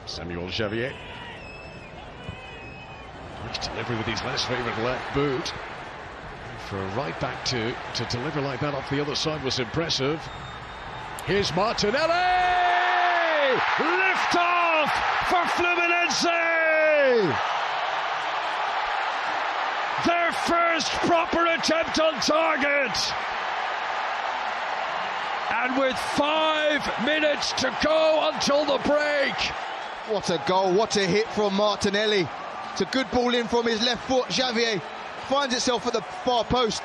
Samuel Javier. Nice delivery with his less favoured left boot. For a right back to deliver like that off the other side was impressive. Here's Martinelli! Lift off for Fluminense! Their first proper attempt on target! And with 5 minutes to go until the break. What a goal, what a hit from Martinelli. It's a good ball in from his left foot. Javier finds itself at the far post.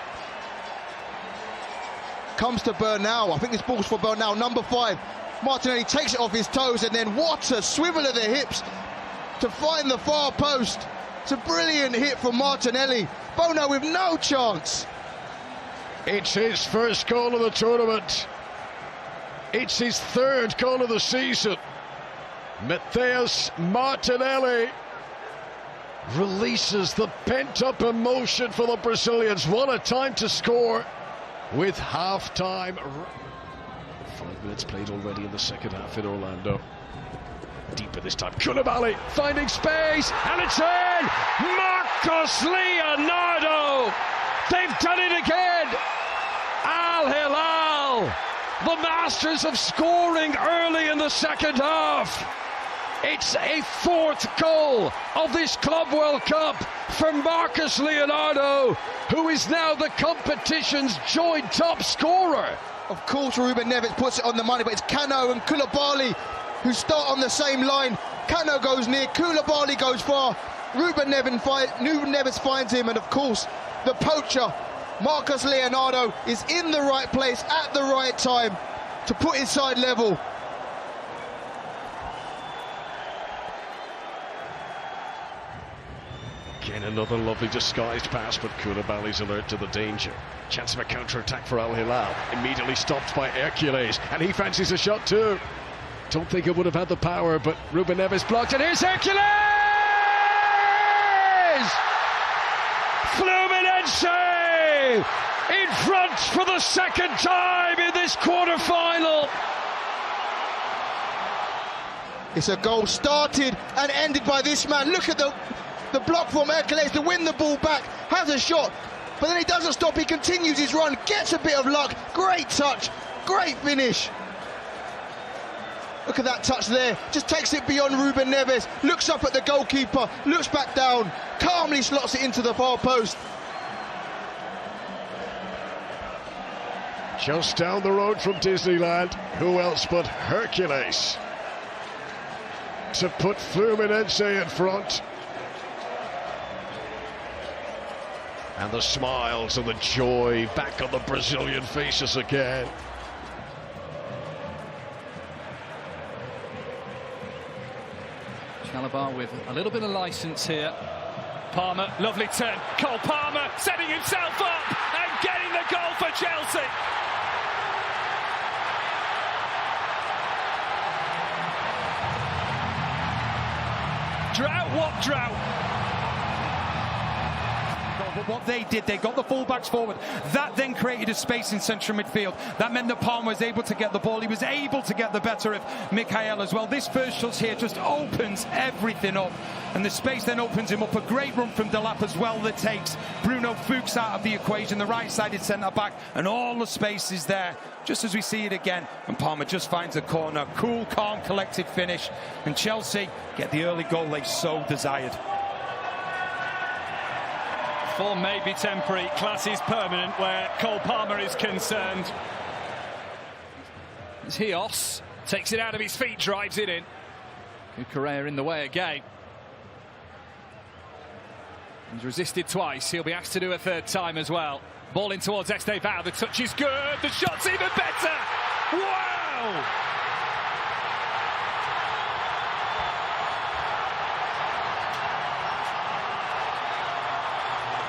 Comes to Bernal. I think this ball's for Bernal, number 5. Martinelli takes it off his toes, and then what a swivel of the hips to find the far post. It's a brilliant hit from Martinelli. Bono with no chance. It's his first goal of the tournament. It's his 3rd goal of the season. Matheus Martinelli releases the pent-up emotion for the Brazilians. What a time to score with half-time. 5 minutes played already in the second half in Orlando. Deeper this time, Koulibaly finding space, and it's in! Marcos Leonardo! They've done it again! Al Hilal, the masters of scoring early in the second half. It's a 4th goal of this Club World Cup for Marcos Leonardo, who is now the competition's joint top scorer. Of course, Ruben Neves puts it on the money, but it's Cano and Koulibaly who start on the same line. Cano goes near, Koulibaly goes far. Ruben Neves finds him, and of course, the poacher, Marcos Leonardo, is in the right place at the right time to put his side level. Again, another lovely disguised pass, but Koulibaly's alert to the danger. Chance of a counter-attack for Al Hilal. Immediately stopped by Hercules, and he fancies a shot too. Don't think it would have had the power, but Ruben Neves blocked, and here's Hercules! Fluminense in front for the 2nd time in this quarter-final. It's a goal started and ended by this man. Look at the block from Hercules to win the ball back, has a shot, but then he doesn't stop, he continues his run, gets a bit of luck, great touch, great finish. Look at that touch there, just takes it beyond Ruben Neves, looks up at the goalkeeper, looks back down, calmly slots it into the far post. Just down the road from Disneyland, who else but Hercules to put Fluminense in front. And the smiles and the joy back on the Brazilian faces again. Chalobah with a little bit of license here. Palmer, lovely turn. Cole Palmer setting himself up and getting the goal for Chelsea. Drought, what drought? But what they did, they got the fullbacks forward. That then created a space in central midfield. That meant that Palmer was able to get the ball. He was able to get the better of Mikhail as well. This first shot here just opens everything up. And the space then opens him up. A great run from Delap as well that takes Bruno Fuchs out of the equation. The right-sided centre-back. And all the space is there, just as we see it again. And Palmer just finds a corner. Cool, calm, collected finish. And Chelsea get the early goal they so desired. Form may be temporary, class is permanent where Cole Palmer is concerned. As Hios takes it out of his feet, drives it in. Good Correa in the way again. He's resisted twice, he'll be asked to do a 3rd time as well. Ball in towards Estêvão, the touch is good, the shot's even better! Wow!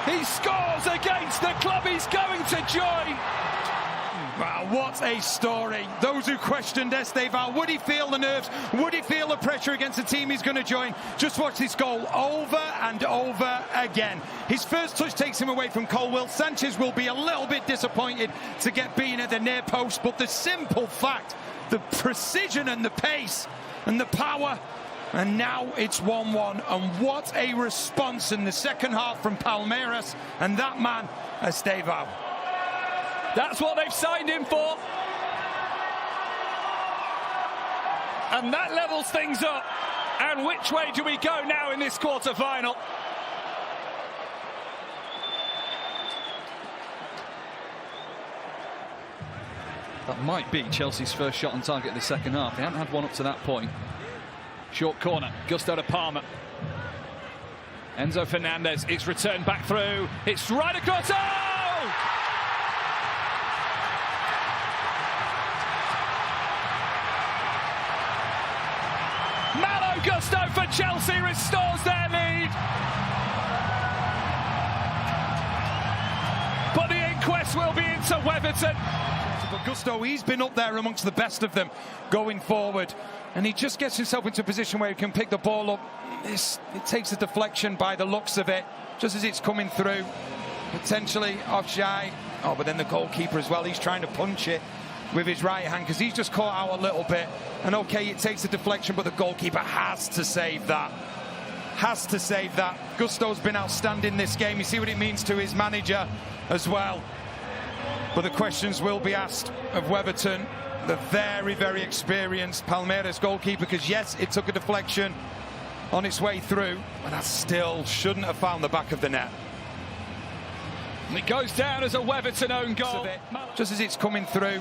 He scores against the club he's going to join. Wow, what a story. Those who questioned Estêvão, would he feel the nerves? Would he feel the pressure against the team he's going to join? Just watch this goal over and over again. His first touch takes him away from Colwill. Sanchez will be a little bit disappointed to get beaten at the near post, but the simple fact, the precision and the pace and the power And now it's 1-1, and what a response in the second half from Palmeiras, and that man, Estêvão. That's what they've signed him for. And that levels things up. And which way do we go now in this quarter-final? That might be Chelsea's first shot on target in the second half. They haven't had one up to that point. Short corner, Gusto to Palmer. Enzo Fernandez, it's returned back through. It's right across. Oh! Malo Gusto for Chelsea restores their lead. But the inquest will be into Weatherton. But Gusto, he's been up there amongst the best of them going forward, and he just gets himself into a position where he can pick the ball up. It takes a deflection by the looks of it, just as it's coming through, potentially offside. Oh, but then the goalkeeper as well, he's trying to punch it with his right hand because he's just caught out a little bit. And okay, it takes a deflection, but the goalkeeper has to save that. Has to save that. Gusto's been outstanding this game. You see what it means to his manager as well. But the questions will be asked of Weatherton, the very, very experienced Palmeiras goalkeeper, because yes, it took a deflection on its way through, but that still shouldn't have found the back of the net. And it goes down as a Weatherton own goal. Just as it's coming through,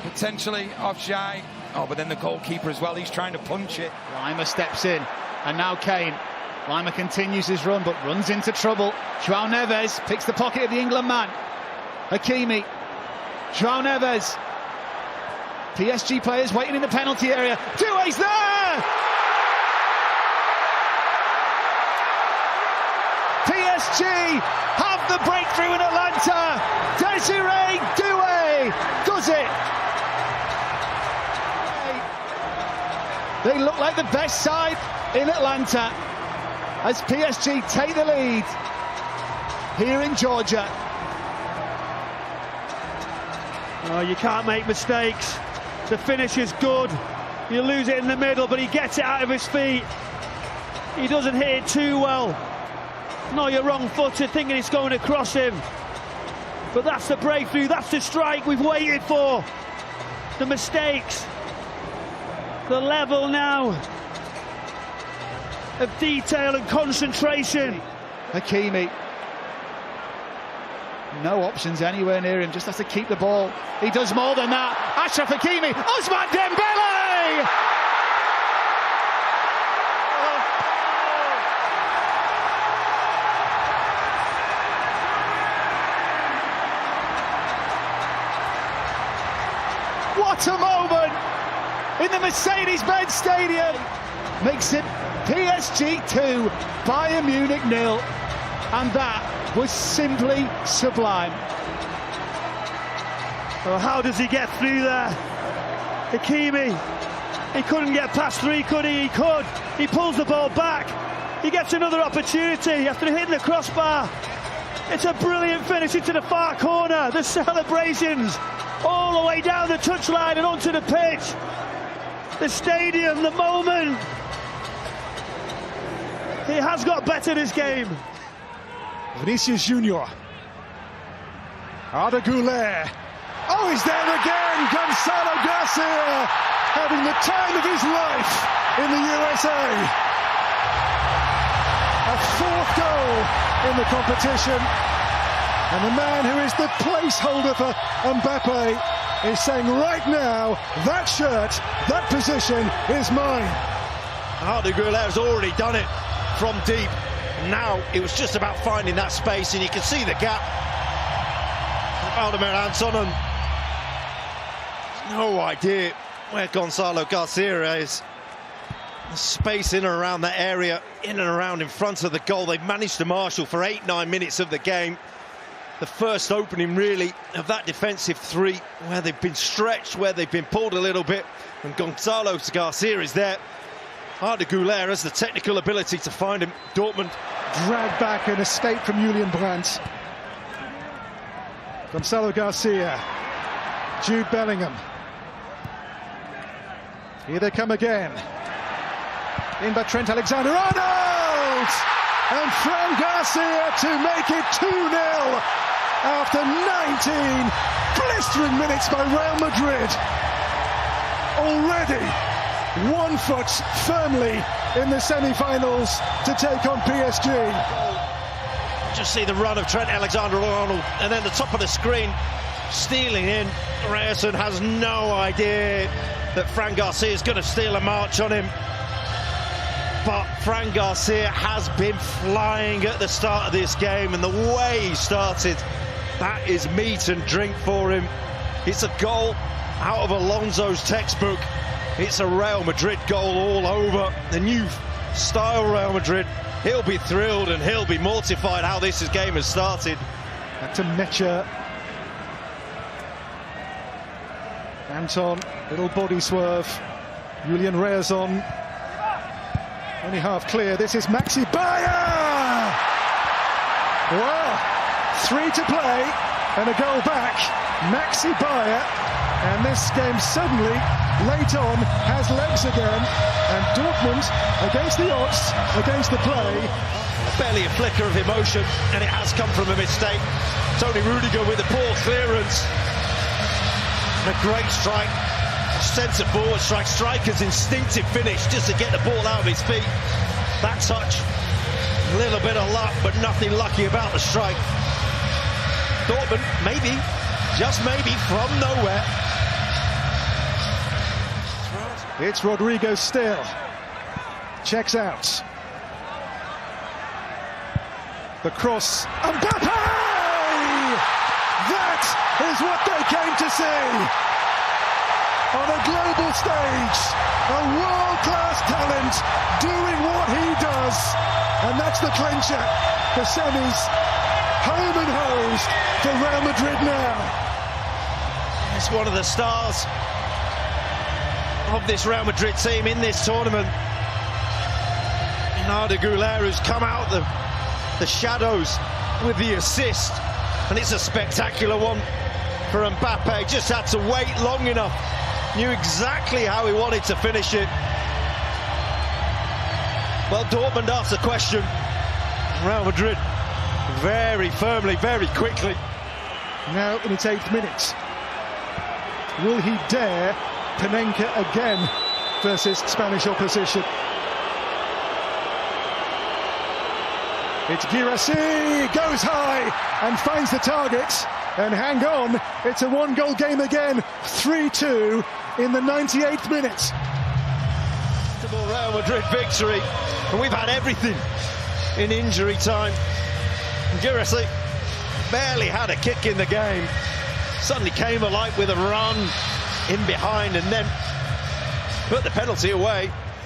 potentially offside. Oh, but then the goalkeeper as well, he's trying to punch it. Lima steps in, and now Kane. Lima continues his run, but runs into trouble. João Neves picks the pocket of the England man. Hakimi. João Neves. PSG players waiting in the penalty area. Doué's there! PSG have the breakthrough in Atlanta. Désiré Doué does it. They look like the best side in Atlanta as PSG take the lead here in Georgia. Oh, you can't make mistakes. The finish is good. You lose it in the middle, but he gets it out of his feet. He doesn't hit it too well. No, you're wrong-footed, thinking it's going across him. But that's the breakthrough, that's the strike we've waited for. The mistakes. The level now of detail and concentration. Hakimi. No options anywhere near him, just has to keep the ball. He does more than that. Achraf Hakimi, Ousmane Dembélé! What a moment in the Mercedes-Benz Stadium. Makes it PSG 2, Bayern Munich 0. And that was simply sublime. Oh, how does he get through there? Hakimi, he couldn't get past three, could he? He could. He pulls the ball back. He gets another opportunity after hitting the crossbar. It's a brilliant finish into the far corner. The celebrations all the way down the touchline and onto the pitch. The stadium, the moment. He has got better this game. Vinicius Junior. Arda Güler. Oh, he's there again. Gonzalo Garcia having the time of his life in the USA. A fourth goal in the competition. And the man who is the placeholder for Mbappé is saying right now, that shirt, that position is mine. Arda Güler has already done it from deep. Now it was just about finding that space, and you can see the gap. Aldemir Antonen, no idea where Gonzalo Garcia is. The space in and around that area, in and around in front of the goal. They've managed to marshal for 8-9 minutes of the game. The first opening really of that defensive three, where they've been stretched, where they've been pulled a little bit, and Gonzalo Garcia is there. Arda Güler has the technical ability to find him. Dortmund Dragged back and escape from Julian Brandt. Gonzalo Garcia. Jude Bellingham. Here they come again. In by Trent Alexander-Arnold! And Fran Garcia to make it 2-0 after 19 blistering minutes by Real Madrid. Already 1 foot firmly in the semi-finals to take on PSG. Just see the run of Trent Alexander-Arnold, and then the top of the screen stealing in. Ryerson has no idea that Fran Garcia is going to steal a march on him. But Fran Garcia has been flying at the start of this game, and the way he started, that is meat and drink for him. It's a goal out of Alonso's textbook. It's a Real Madrid goal all over. The new style Real Madrid. He'll be thrilled and he'll be mortified how this game has started. Back to Mecha. Anton, little body swerve. Julian Ryerson. Only half clear. This is Maxi Bayer! Well, 3 to play and a goal back. Maxi Bayer. And this game suddenly, late on, has legs again. And Dortmund, against the odds, against the play. Barely a flicker of emotion, and it has come from a mistake. Tony Rudiger with the poor clearance. And a great strike. Centre forward strike. Striker's instinctive finish just to get the ball out of his feet. That touch. A little bit of luck, but nothing lucky about the strike. Dortmund, maybe, just maybe, from nowhere. It's Rodrigo still. Checks out. The cross. Mbappé! That is what they came to see. On a global stage, a world-class talent doing what he does. And that's the clincher. The semis home and hosed for Real Madrid now. It's one of the stars of this Real Madrid team in this tournament. Arda Güler, who's come out the shadows with the assist, and it's a spectacular one for Mbappé. Just had to wait long enough, knew exactly how he wanted to finish it. Well, Dortmund asked the question, Real Madrid very firmly, very quickly. Now in its 8th minute, will he dare Panenka again versus Spanish opposition? It's Guirassy, goes high and finds the target. And hang on, it's a 1-goal game again, 3-2 in the 98th minute. Real Madrid victory, and we've had everything in injury time. Guirassy barely had a kick in the game, suddenly came alive with a run in behind and then put the penalty away.